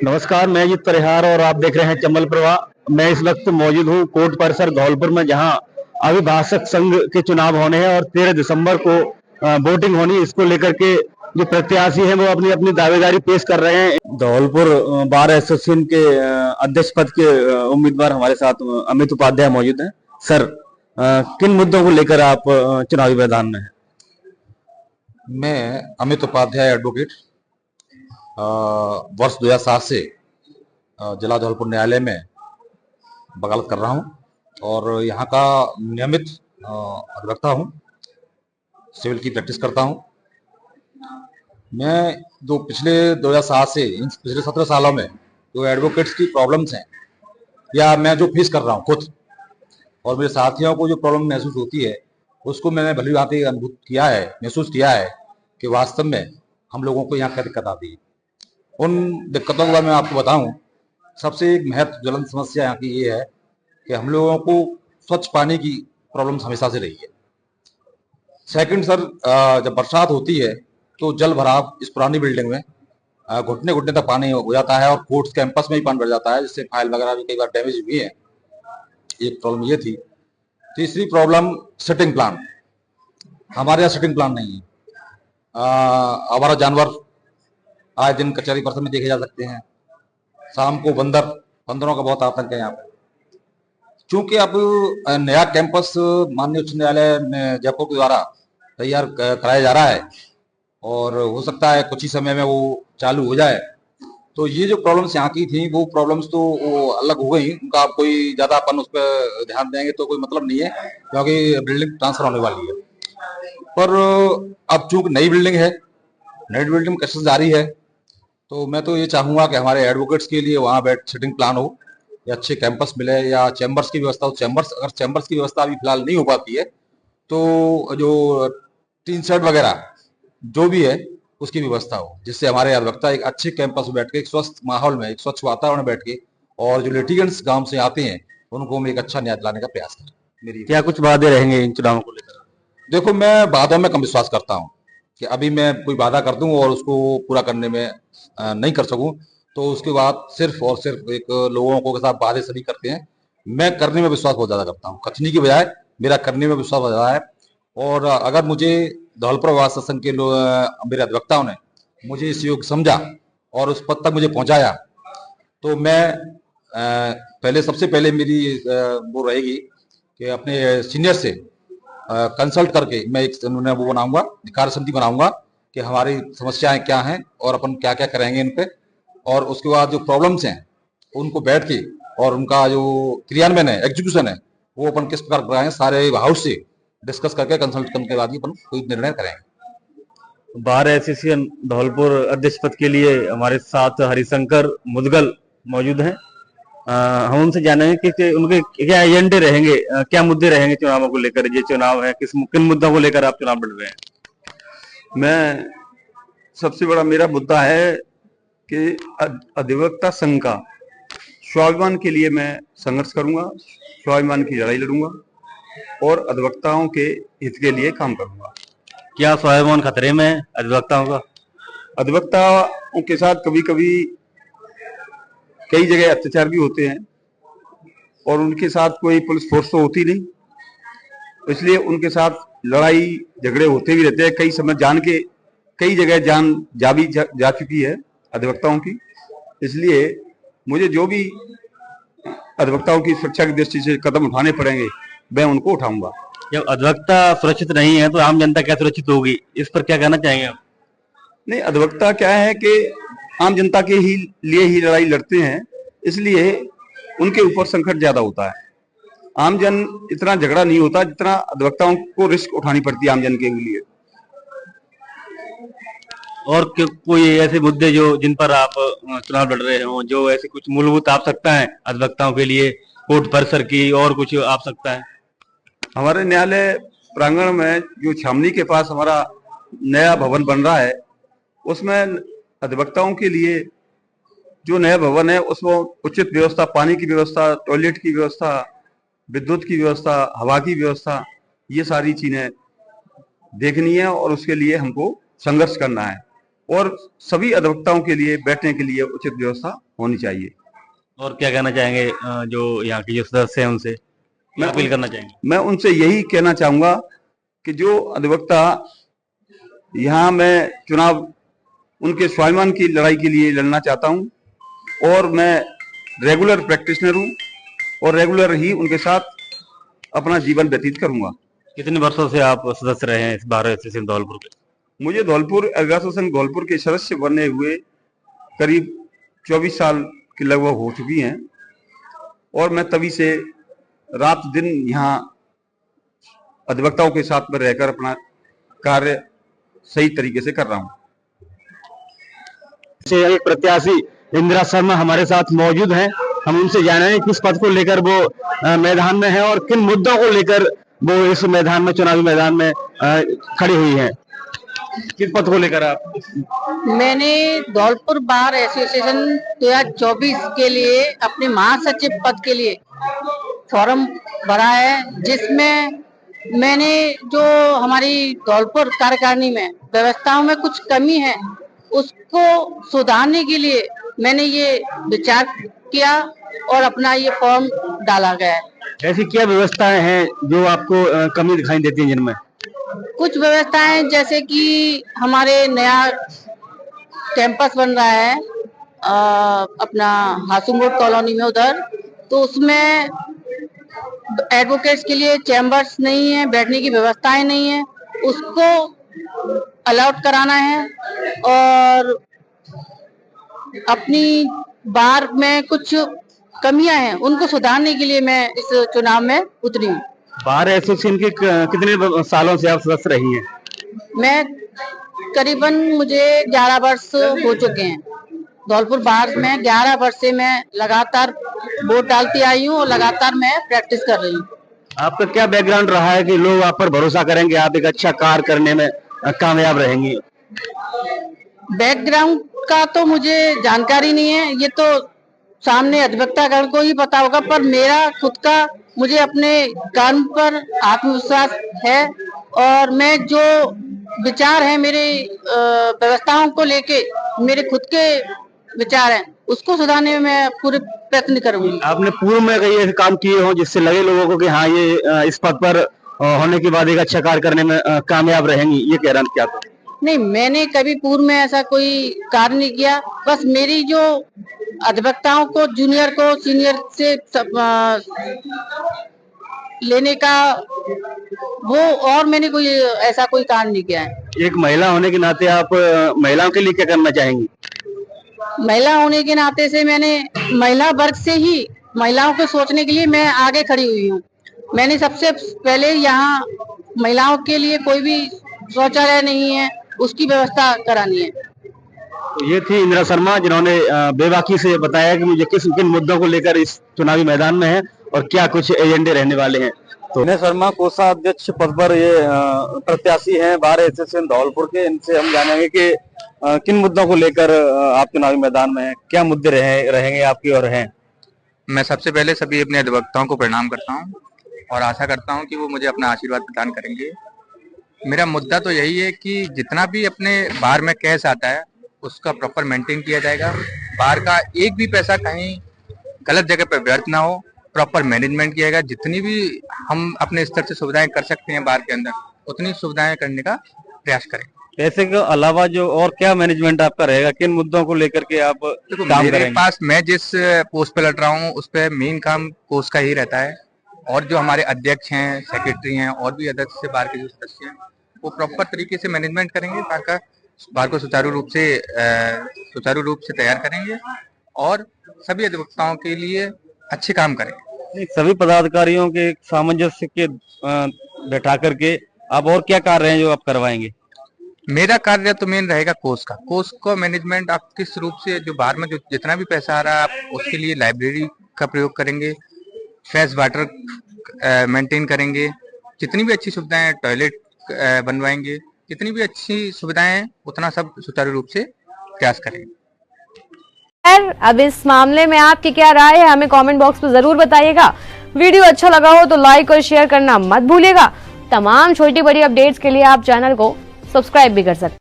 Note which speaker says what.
Speaker 1: नमस्कार, मैं अजीत परिहार और आप देख रहे हैं चंबल प्रवाह। मैं इस वक्त मौजूद हूँ कोर्ट परिसर धौलपुर में, जहां अभिभाषक संघ के चुनाव होने हैं और 13 दिसंबर को वोटिंग होनी। इसको लेकर के जो प्रत्याशी हैं वो अपनी अपनी दावेदारी पेश कर रहे हैं। धौलपुर बार एसोसिएशन के अध्यक्ष पद के उम्मीदवार हमारे साथ अमित उपाध्याय मौजूद हैं। सर, किन मुद्दों को लेकर आप चुनावी मैदान में हैं?
Speaker 2: मैं अमित उपाध्याय एडवोकेट वर्ष 2007 से जिला धौलपुर न्यायालय में वकालत कर रहा हूं और यहाँ का नियमित अधिवक्ता हूं। सिविल की प्रैक्टिस करता हूं। मैं जो पिछले 2007 से इन पिछले 17 सालों में जो एडवोकेट्स की प्रॉब्लम्स हैं या मैं जो फेस कर रहा हूं खुद और मेरे साथियों को जो प्रॉब्लम महसूस होती है, उसको मैंने भली भांति अनुभूत किया है, महसूस किया है कि वास्तव में हम लोगों को यहाँ क्या दिक्कत आती है। उन दिक्कतों के बारे में आपको बताऊं, सबसे एक महत्व ज्वलंत समस्या यहाँ की ये है कि हम लोगों को स्वच्छ पानी की प्रॉब्लम हमेशा से रही है। सेकंड सर, जब बरसात होती है तो जल भराव इस पुरानी बिल्डिंग में घुटने घुटने तक पानी हो जाता है और कोर्ट्स कैंपस में ही पानी भर जाता है, जिससे फाइल वगैरह भी कई बार डैमेज हुई है। एक प्रॉब्लम ये थी। तीसरी प्रॉब्लम सिटिंग प्लान। हमारे यहाँ सिटिंग प्लान नहीं है। हमारा जानवर आए दिन कचहरी परिसर में देखे जा सकते हैं। शाम को बंदरों का बहुत आतंक है यहाँ पे। चूंकि अब नया कैंपस माननीय उच्च न्यायालय में जयपुर के द्वारा तैयार कराया जा रहा है और हो सकता है कुछ ही समय में वो चालू हो जाए, तो ये जो प्रॉब्लम्स यहाँ की थी वो प्रॉब्लम्स तो वो अलग हो गई। उनका आप कोई ज्यादा अपन उस पर ध्यान देंगे तो कोई मतलब नहीं है, क्योंकि बिल्डिंग ट्रांसफर होने वाली है। पर अब चूंकि नई बिल्डिंग है, नई बिल्डिंग में कंस्ट्रक्शन जारी है, तो मैं तो ये चाहूंगा कि हमारे एडवोकेट्स के लिए वहाँ बैठ सिटिंग प्लान हो या अच्छे कैंपस मिले या चैम्बर्स की व्यवस्था हो। अगर चैम्बर्स की व्यवस्था अभी फिलहाल नहीं हो पाती है तो जो टीन शेड वगैरह जो भी है उसकी व्यवस्था हो, जिससे हमारे अधिवक्ता एक अच्छे कैंपस में बैठ के एक स्वस्थ माहौल में, एक स्वच्छ वातावरण में बैठ के और जो लिटिगेंट्स गांव से आते हैं उनको हम एक अच्छा न्याय दिलाने का प्रयास करें। मेरी
Speaker 1: क्या कुछ वादे रहेंगे इन चुनावों को लेकर?
Speaker 2: देखो, मैं वादों में कम विश्वास करता हूँ कि अभी मैं कोई वादा कर दूं और उसको पूरा करने में नहीं कर सकूं, तो उसके बाद सिर्फ और सिर्फ एक लोगों को के साथ वादे सभी करते हैं। मैं करने में विश्वास बहुत ज्यादा करता हूँ, कथनी की बजाय मेरा करने में विश्वास ज्यादा है। और अगर मुझे धौलपुर वास संघ के मेरे अधिवक्ताओं ने मुझे इस योग्य समझा और उस पद तक मुझे पहुंचाया, तो मैं पहले सबसे पहले मेरी वो रहेगी कि अपने सीनियर से कंसल्ट करके मैं एक वो बनाऊंगा, कार्य समिति बनाऊंगा कि हमारी समस्याएं क्या हैं और अपन क्या क्या करेंगे इन पे, और उसके बाद जो प्रॉब्लम्स हैं उनको बैठ के और उनका जो क्रियान्वयन है, एग्जीक्यूशन है, वो अपन किस प्रकार कराएं, सारे हाउस से डिस्कस करके कंसल्ट करने के बाद ही अपन कोई निर्णय करेंगे।
Speaker 1: बार एसोसिएशन धौलपुर अध्यक्ष पद के लिए हमारे साथ हरिशंकर मुदगल मौजूद हैं। हम उनसे जानेंगे कि उनके क्या एजेंडे रहेंगे, क्या मुद्दे रहेंगे चुनावों को लेकर। ये चुनाव है, किन मुद्दों को लेकर आप चुनाव लड़ रहे हैं?
Speaker 3: मैं सबसे बड़ा मेरा मुद्दा है कि अधिवक्ता संघ का स्वाभिमान के लिए मैं संघर्ष करूंगा, स्वाभिमान की लड़ाई लड़ूंगा और अधिवक्ताओं के हित के लिए काम करूंगा।
Speaker 1: क्या स्वाभिमान खतरे में है अधिवक्ताओं का?
Speaker 3: अधिवक्ताओं के साथ कभी कभी कई जगह अत्याचार भी होते हैं और उनके साथ कोई पुलिस फोर्स तो होती नहीं, इसलिए उनके साथ लड़ाई झगड़े होते भी रहते हैं। कई समय जान के कई जगह जान जा चुकी है अधिवक्ताओं की। इसलिए मुझे जो भी अधिवक्ताओं की सुरक्षा की दृष्टि से कदम उठाने पड़ेंगे मैं उनको उठाऊंगा।
Speaker 1: जब अधिवक्ता सुरक्षित नहीं है तो आम जनता क्या सुरक्षित होगी? इस पर क्या कहना चाहेंगे आप?
Speaker 3: नहीं, अधिवक्ता क्या है कि आम जनता के ही लिए ही लड़ाई लड़ते हैं, इसलिए उनके ऊपर संकट ज्यादा होता है। आम जन इतना झगड़ा नहीं होता जितना अधिवक्ताओं को रिस्क उठानी पड़ती है आम जन के लिए।
Speaker 1: और कोई ऐसे मुद्दे जिन पर आप चुनाव लड़ रहे हो, जो ऐसी कुछ मूलभूत आवश्यकता है अधिवक्ताओं के लिए, कोर्ट परिसर की और कुछ आवश्यकता है?
Speaker 3: हमारे न्यायालय प्रांगण में जो छावनी के पास हमारा नया भवन बन रहा है, उसमें अधिवक्ताओं के लिए जो नया भवन है उसमें उचित व्यवस्था, पानी की व्यवस्था, टॉयलेट की व्यवस्था, विद्युत की व्यवस्था, हवा की व्यवस्था, ये सारी चीजें देखनी है और उसके लिए हमको संघर्ष करना है। और सभी अधिवक्ताओं के लिए बैठने के लिए उचित व्यवस्था होनी चाहिए।
Speaker 1: और क्या कहना चाहेंगे जो यहाँ के जो सदस्य हैं उनसे, मैं अपील करना चाहेंगे?
Speaker 3: मैं उनसे यही कहना चाहूंगा कि जो अधिवक्ता यहाँ मैं चुनाव उनके स्वाभिमान की लड़ाई के लिए लड़ना चाहता हूं और मैं रेगुलर प्रैक्टिशनर हूं और रेगुलर ही उनके साथ अपना जीवन व्यतीत करूंगा।
Speaker 1: कितने वर्षों से आप सदस्य रहे हैं इस बार एसोसिएशन धौलपुर के?
Speaker 3: मुझे धौलपुर एसोसिएशन धौलपुर के सदस्य बनने हुए करीब 24 साल की लगभग हो चुकी हैं और मैं तभी से रात दिन यहाँ अधिवक्ताओं के साथ में रहकर अपना कार्य सही तरीके से कर रहा हूँ।
Speaker 1: एक प्रत्याशी इंदिरा शर्मा हमारे साथ मौजूद हैं, हम उनसे जानेंगे किस पद को लेकर वो मैदान में है और किन मुद्दों को लेकर वो इस मैदान में, चुनावी मैदान में खड़ी हुई हैं। किस पद को लेकर आप?
Speaker 4: मैंने धौलपुर बार एसोसिएशन 2024 के लिए अपने महासचिव पद के लिए फॉर्म भरा है, जिसमें मैंने जो हमारी धौलपुर कार्यकारिणी में व्यवस्थाओं में कुछ कमी है उसको सुधारने के लिए मैंने ये विचार किया और अपना ये फॉर्म डाला गया है।
Speaker 1: ऐसी क्या व्यवस्थाएं हैं जो आपको कमी दिखाई देती हैं जिनमें?
Speaker 4: कुछ व्यवस्थाएं जैसे कि हमारे नया कैंपस बन रहा है अपना हासुमोड कॉलोनी में उधर, तो उसमें एडवोकेट्स के लिए चैम्बर्स नहीं है, बैठने की व्यवस्थाएं नहीं है, उसको अलाउड कराना है और अपनी बार में कुछ कमियां हैं उनको सुधारने के लिए मैं इस चुनाव में उतरी हूँ।
Speaker 1: बार एसोसिएशन के कितने सालों से आप सदस्य रही हैं?
Speaker 4: मैं करीबन मुझे 11 वर्ष हो चुके हैं धौलपुर बार में। 11 वर्ष से मैं लगातार वोट डालती आई हूँ और लगातार मैं प्रैक्टिस कर रही हूँ।
Speaker 1: आपका क्या बैकग्राउंड रहा है कि लोग आप पर भरोसा करेंगे, आप एक अच्छा कार्य करने में कामयाब रहेंगी?
Speaker 4: बैकग्राउंड का तो मुझे जानकारी नहीं है, ये तो सामने अधिवक्तागण को ही पता होगा, पर मेरा खुद का मुझे अपने काम पर आत्मविश्वास है और मैं जो विचार है मेरे व्यवस्थाओं को लेके मेरे खुद के विचार हैं उसको सुधारने में मैं पूरे प्रयत्न करूंगी।
Speaker 1: आपने पूर्व में कई ऐसे काम किए हो जिससे लगे लोगों को कि हाँ ये इस पद पर होने के बाद एक अच्छा कार्य करने में कामयाब रहेंगी, ये कह रहा हूं क्या?
Speaker 4: नहीं, मैंने कभी पूर्व में ऐसा कोई कार्य नहीं किया, बस मेरी जो अधिवक्ताओं को जूनियर को सीनियर से लेने का वो, और मैंने कोई ऐसा कोई कार्य नहीं किया है।
Speaker 1: एक महिला होने के नाते आप महिलाओं के लिए क्या करना चाहेंगी?
Speaker 4: महिला होने के नाते से मैंने महिला वर्ग से ही महिलाओं को सोचने के लिए मैं आगे खड़ी हुई हूँ। मैंने सबसे पहले यहाँ महिलाओं के लिए कोई भी शौचालय नहीं है उसकी व्यवस्था करानी है।
Speaker 1: तो ये थी इंदिरा शर्मा जिन्होंने बेबाकी से बताया कि मुझे किन मुद्दों को लेकर इस चुनावी मैदान में है और क्या कुछ एजेंडे रहने वाले हैं। तो इंदिरा शर्मा कोषाध्यक्ष पद पर ये प्रत्याशी हैं बार एसोसिएशन धौलपुर के। इनसे हम जानेंगे कि किन मुद्दों को लेकर आप चुनावी मैदान में हैं, क्या मुद्दे रहेंगे आपकी और हैं।
Speaker 5: मैं सबसे पहले सभी अपने अधिवक्ताओं को प्रणाम करता हूं और आशा करता हूं कि वो मुझे अपना आशीर्वाद प्रदान करेंगे। मेरा मुद्दा तो यही है कि जितना भी अपने बार में केस आता है उसका प्रॉपर मेंटेन किया जाएगा, बार का एक भी पैसा कहीं गलत जगह पर व्यर्थ ना हो, प्रॉपर मैनेजमेंट किया जाएगा। जितनी भी हम अपने स्तर से सुविधाएं कर सकते हैं बार के अंदर उतनी सुविधाएं करने का प्रयास करें।
Speaker 1: ऐसे के अलावा जो और क्या मैनेजमेंट आपका रहेगा, किन मुद्दों को लेकर के आप काम
Speaker 5: मेरे
Speaker 1: करेंगे?
Speaker 5: पास मैं जिस पोस्ट पे लड़ रहा हूँ उस पे मेन काम कोर्स का ही रहता है और जो हमारे अध्यक्ष हैं, सेक्रेटरी हैं और भी अध्यक्ष से बार के जो सदस्य हैं वो प्रॉपर तरीके से मैनेजमेंट करेंगे, बार को सुचारू रूप से तैयार करेंगे और सभी अधिवक्ताओं के लिए अच्छे काम करेंगे।
Speaker 1: सभी पदाधिकारियों के सामंजस्य के बैठा करके आप और क्या कार्य हैं जो आप करवाएंगे?
Speaker 5: मेरा कार्य तो मेन रहेगा कोर्स का मैनेजमेंट। आप किस रूप से जो बार में जो जितना भी पैसा आ रहा है आप उसके लिए लाइब्रेरी का प्रयोग करेंगे, फ्रेश वाटर मेंटेन करेंगे, जितनी भी अच्छी सुविधाएं, टॉयलेट बनवाएंगे, जितनी भी अच्छी सुविधाएं हैं उतना सब सुचारू रूप से प्रयास करेंगे।
Speaker 6: अब इस मामले में आपकी क्या राय है हमें कमेंट बॉक्स में जरूर बताइएगा। वीडियो अच्छा लगा हो तो लाइक और शेयर करना मत भूलिएगा। तमाम छोटी बड़ी अपडेट्स के लिए आप चैनल को सब्सक्राइब भी कर सकते हैं।